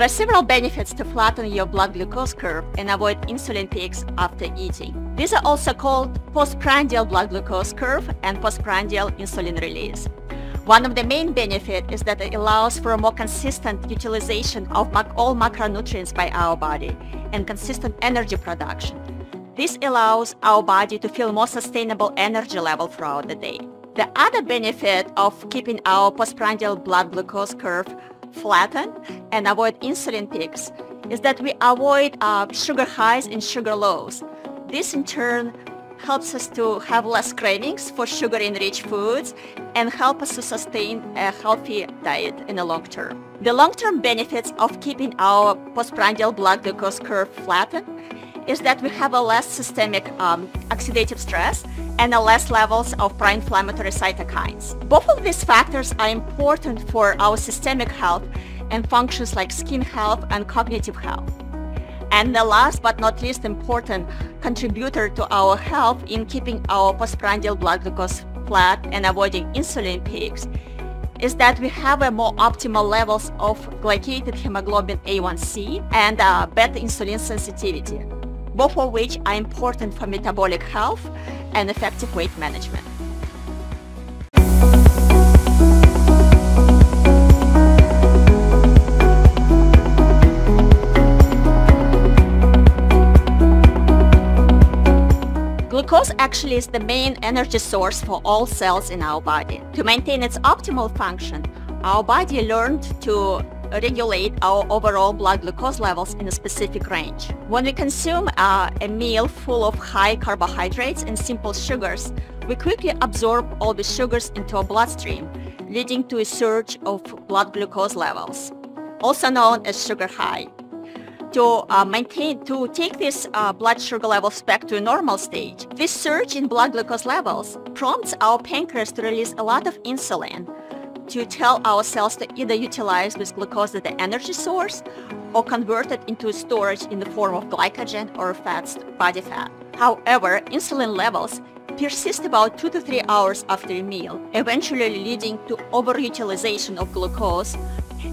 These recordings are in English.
are several benefits to flatten your blood glucose curve and avoid insulin peaks after eating. These are also called postprandial blood glucose curve and postprandial insulin release. One of the main benefits is that it allows for a more consistent utilization of all macronutrients by our body and consistent energy production. This allows our body to feel more sustainable energy level throughout the day. The other benefit of keeping our postprandial blood glucose curve flattened and avoid insulin peaks is that we avoid sugar highs and sugar lows. This in turn helps us to have less cravings for sugar-enriched foods and help us to sustain a healthy diet in the long term. The long-term benefits of keeping our postprandial blood glucose curve flattened is that we have a less systemic oxidative stress and a less levels of pro-inflammatory cytokines. Both of these factors are important for our systemic health and functions like skin health and cognitive health. And the last but not least important contributor to our health in keeping our postprandial blood glucose flat and avoiding insulin peaks is that we have a more optimal levels of glycated hemoglobin A1C and beta insulin sensitivity, both of which are important for metabolic health and effective weight management. Glucose actually is the main energy source for all cells in our body. To maintain its optimal function, our body learned to regulate our overall blood glucose levels in a specific range. When we consume a meal full of high carbohydrates and simple sugars, we quickly absorb all the sugars into our bloodstream, leading to a surge of blood glucose levels, also known as sugar high. To take these blood sugar levels back to a normal stage, this surge in blood glucose levels prompts our pancreas to release a lot of insulin to tell our cells to either utilize this glucose as the energy source or convert it into storage in the form of glycogen or body fat. However, insulin levels persist about 2 to 3 hours after a meal, eventually leading to overutilization of glucose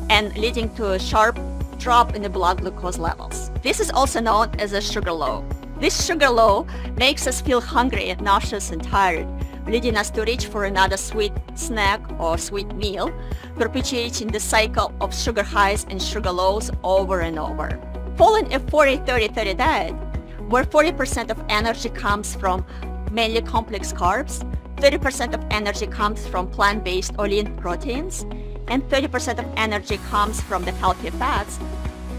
and leading to a sharp drop in the blood glucose levels. This is also known as a sugar low. This sugar low makes us feel hungry, nauseous, and tired, leading us to reach for another sweet snack or sweet meal, perpetuating the cycle of sugar highs and sugar lows over and over. Following a 40-30-30 diet, where 40% of energy comes from mainly complex carbs, 30% of energy comes from plant-based or lean proteins, and 30% of energy comes from the healthy fats,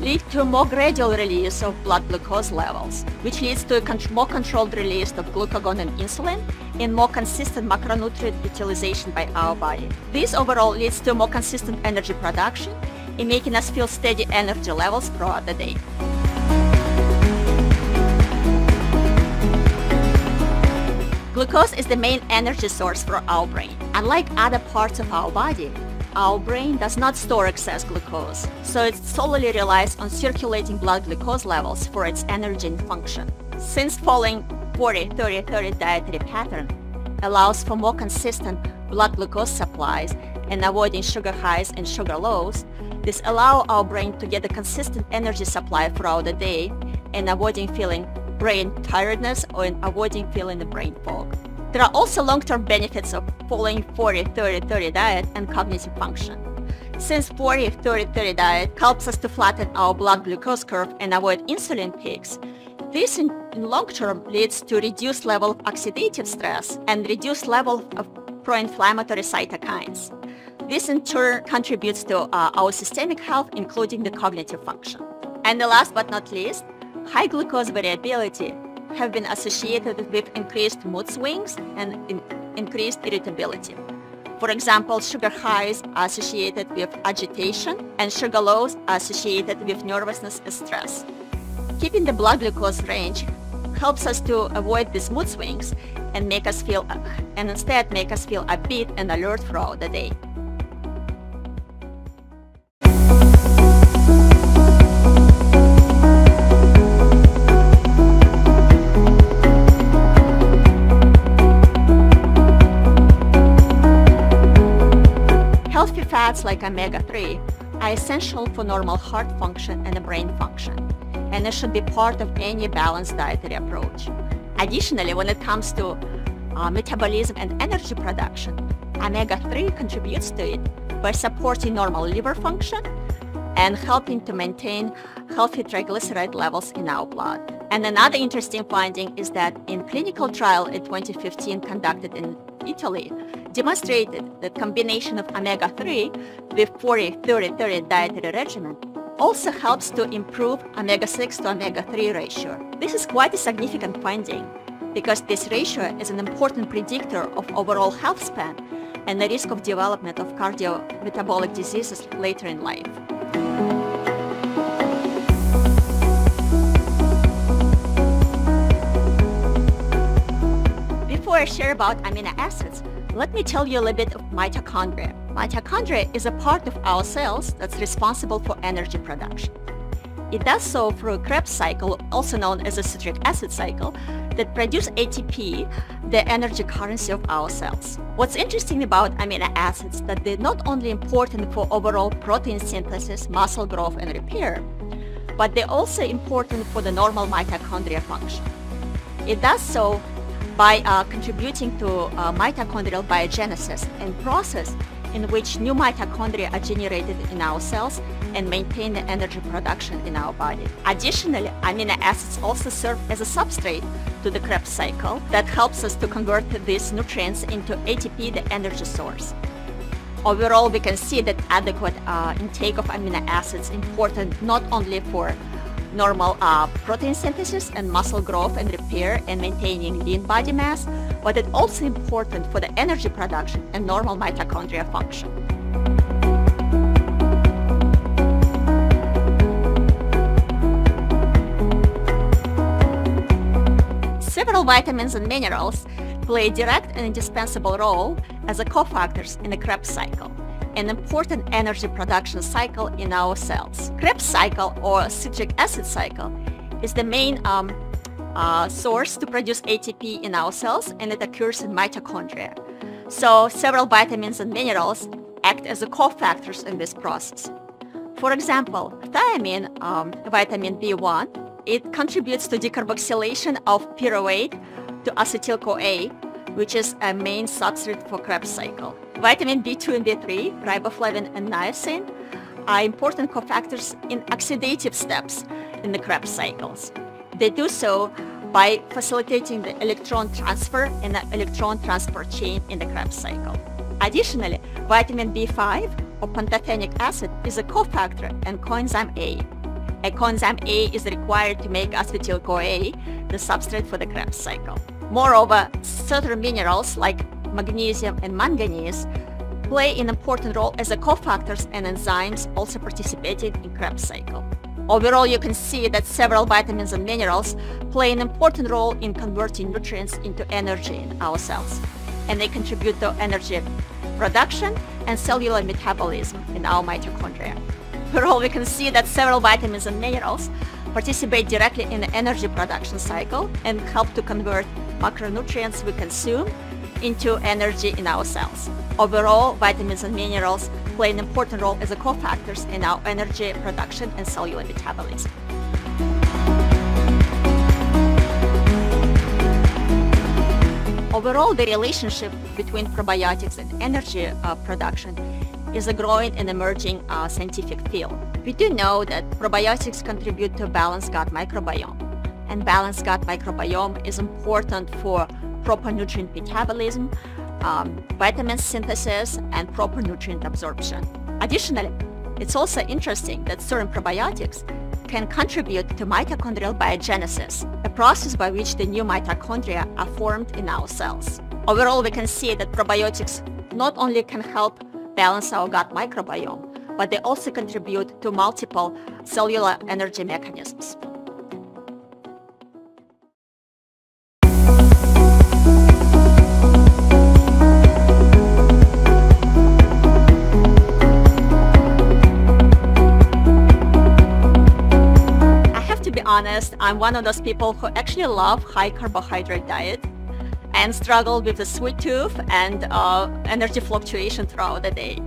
lead to a more gradual release of blood glucose levels, which leads to a more controlled release of glucagon and insulin and more consistent macronutrient utilization by our body. This overall leads to more consistent energy production in making us feel steady energy levels throughout the day. Glucose is the main energy source for our brain. Unlike other parts of our body, our brain does not store excess glucose, so it solely relies on circulating blood glucose levels for its energy and function. Since following 40-30-30 dietary pattern allows for more consistent blood glucose supplies and avoiding sugar highs and sugar lows, this allows our brain to get a consistent energy supply throughout the day and avoiding feeling brain tiredness or avoiding feeling the brain fog. There are also long-term benefits of following 40-30-30 diet and cognitive function. Since 40-30-30 diet helps us to flatten our blood glucose curve and avoid insulin peaks, this in long term leads to reduced level of oxidative stress and reduced level of pro-inflammatory cytokines. This in turn contributes to our systemic health, including the cognitive function. And the last but not least, high glucose variability have been associated with increased mood swings and increased irritability. For example, sugar highs are associated with agitation and sugar lows are associated with nervousness and stress. Keeping the blood glucose range helps us to avoid these mood swings and instead make us feel upbeat and alert throughout the day. Healthy fats like omega-3 are essential for normal heart function and brain function, and it should be part of any balanced dietary approach. Additionally, when it comes to metabolism and energy production, omega-3 contributes to it by supporting normal liver function and helping to maintain healthy triglyceride levels in our blood. And another interesting finding is that in clinical trial in 2015 conducted in Italy, demonstrated that combination of omega-3 with 40-30-30 dietary regimen also helps to improve omega-6 to omega-3 ratio. This is quite a significant finding because this ratio is an important predictor of overall health span and the risk of development of cardiometabolic diseases later in life. Before I share about amino acids, let me tell you a little bit of mitochondria. Mitochondria is a part of our cells that's responsible for energy production. It does so through a Krebs cycle, also known as a citric acid cycle, that produce ATP, the energy currency of our cells. What's interesting about amino acids is that they're not only important for overall protein synthesis, muscle growth, and repair, but they're also important for the normal mitochondria function. It does so by contributing to mitochondrial biogenesis and process in which new mitochondria are generated in our cells and maintain the energy production in our body. Additionally, amino acids also serve as a substrate to the Krebs cycle that helps us to convert these nutrients into ATP, the energy source. Overall, we can see that adequate intake of amino acids is important not only for normal protein synthesis and muscle growth and repair and maintaining lean body mass, but it's also important for the energy production and normal mitochondria function. Several vitamins and minerals play a direct and indispensable role as a cofactors in the Krebs cycle, an important energy production cycle in our cells. Krebs cycle or citric acid cycle is the main source to produce ATP in our cells, and it occurs in mitochondria. So several vitamins and minerals act as a cofactors in this process. For example, thiamine, vitamin B1, it contributes to decarboxylation of pyruvate to acetyl-CoA, which is a main substrate for Krebs cycle. Vitamin B2 and B3, riboflavin and niacin, are important cofactors in oxidative steps in the Krebs cycles. They do so by facilitating the electron transfer in the electron transport chain in the Krebs cycle. Additionally, vitamin B5 or pantothenic acid is a cofactor and coenzyme A. A coenzyme A is required to make acetyl-CoA, the substrate for the Krebs cycle. Moreover, certain minerals like magnesium and manganese play an important role as a cofactors and enzymes also participating in Krebs cycle. Overall, you can see that several vitamins and minerals play an important role in converting nutrients into energy in our cells, and they contribute to energy production and cellular metabolism in our mitochondria. Overall, we can see that several vitamins and minerals participate directly in the energy production cycle and help to convert macronutrients we consume into energy in our cells. Overall, vitamins and minerals play an important role as a cofactors in our energy production and cellular metabolism. Overall, the relationship between probiotics and energy production is a growing and emerging scientific field. We do know that probiotics contribute to a balanced gut microbiome, and balanced gut microbiome is important for proper nutrient metabolism, vitamin synthesis, and proper nutrient absorption. Additionally, it's also interesting that certain probiotics can contribute to mitochondrial biogenesis, a process by which the new mitochondria are formed in our cells. Overall, we can see that probiotics not only can help balance our gut microbiome, but they also contribute to multiple cellular energy mechanisms. Honest, I'm one of those people who actually love high carbohydrate diet and struggle with the sweet tooth and energy fluctuation throughout the day.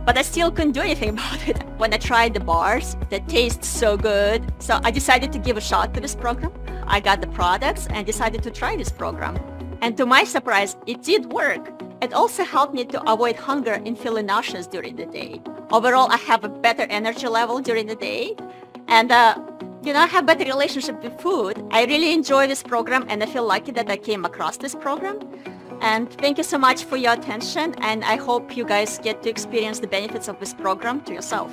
but I still couldn't do anything about it. When I tried the bars, they taste so good. So I decided to give a shot to this program. I got the products and decided to try this program. And to my surprise, it did work. It also helped me to avoid hunger and feeling nauseous during the day. Overall, I have a better energy level during the day. And I have better relationship with food. I really enjoy this program and I feel lucky that I came across this program. And thank you so much for your attention, and I hope you guys get to experience the benefits of this program to yourself.